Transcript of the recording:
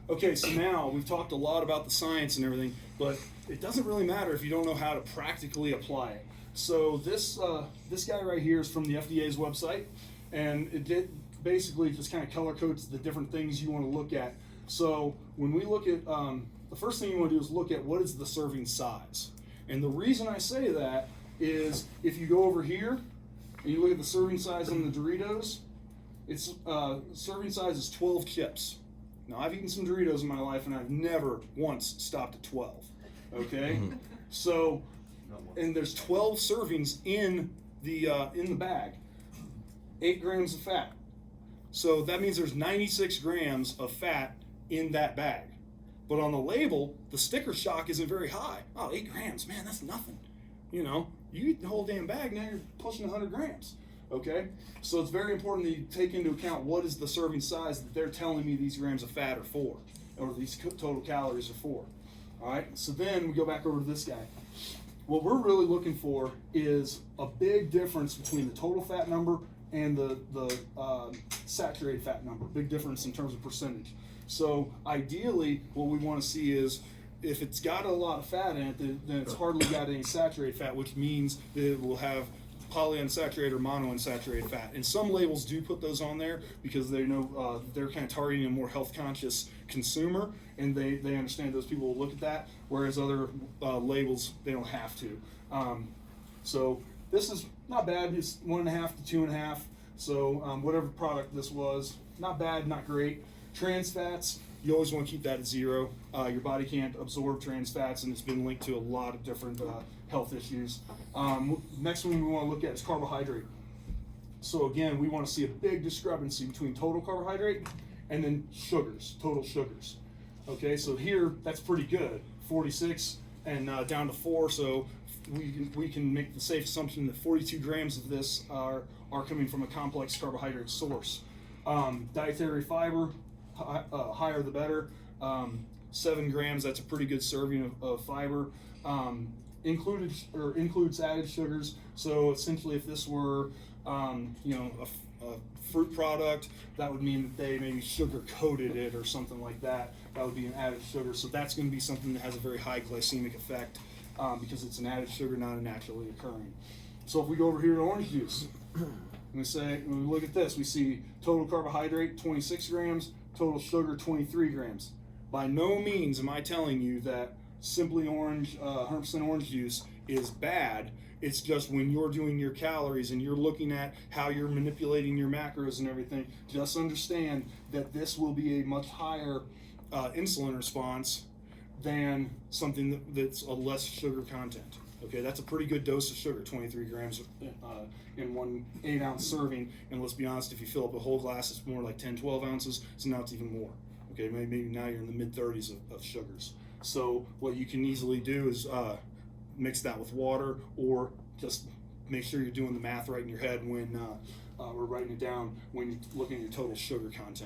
Okay, so now we've talked a lot about the science and everything, but it doesn't really matter if you don't know how to practically apply it. So this guy right here is from the FDA's website, and basically just kind of color codes the different things you want to look at. So when we look at the first thing you want to do is look at what is the serving size. And the reason I say that is if you go over here and you look at the serving size on the Doritos, its serving size is 12 chips. Now, I've eaten some Doritos in my life, and I've never once stopped at 12. Okay, so and there's 12 servings in the bag, 8 grams of fat. So that means there's 96 grams of fat in that bag. But on the label, the sticker shock isn't very high. Oh, 8 grams, man, that's nothing. You know, you eat the whole damn bag, now you're pushing 100 grams. Okay, so it's very important that you take into account what is the serving size that they're telling me these grams of fat are for, or these total calories are for. All right, so then we go back over to this guy. What we're really looking for is a big difference between the total fat number and the saturated fat number. Big difference in terms of percentage. So ideally, what we want to see is if it's got a lot of fat in it, then it's hardly got any saturated fat, which means that it will have polyunsaturated or monounsaturated fat. And some labels do put those on there because they know they're kind of targeting a more health conscious consumer, and they understand those people will look at that, whereas other labels, they don't have to. So this is not bad. It's 1.5 to 2.5. So whatever product this was, not bad, not great. Trans fats, you always want to keep that at 0. Your body can't absorb trans fats, and it's been linked to a lot of different health issues. Next one we want to look at is carbohydrate. So again, we want to see a big discrepancy between total carbohydrate and then sugars, total sugars. Okay, so here that's pretty good, 46 and down to 4. So we can make the safe assumption that 42 grams of this are coming from a complex carbohydrate source. Dietary fiber, higher the better. 7 grams, that's a pretty good serving of fiber. Includes added sugars. So essentially, if this were a fruit product, that would mean that they maybe sugar coated it or something like that. That would be an added sugar. So that's going to be something that has a very high glycemic effect because it's an added sugar, not a naturally occurring. So if we go over here to orange juice, when we look at this, we see total carbohydrate 26 grams, total sugar 23 grams. By no means am I telling you that simply orange, 100% orange juice is bad. It's just when you're doing your calories and you're looking at how you're manipulating your macros and everything, just understand that this will be a much higher insulin response than something that's a less sugar content. Okay, that's a pretty good dose of sugar, 23 grams in one 8-ounce serving. And let's be honest, if you fill up a whole glass, it's more like 10, 12 ounces, so now it's even more. Okay, maybe now you're in the mid-30s of sugars. So what you can easily do is mix that with water, or just make sure you're doing the math right in your head when we're writing it down when you're looking at your total sugar content.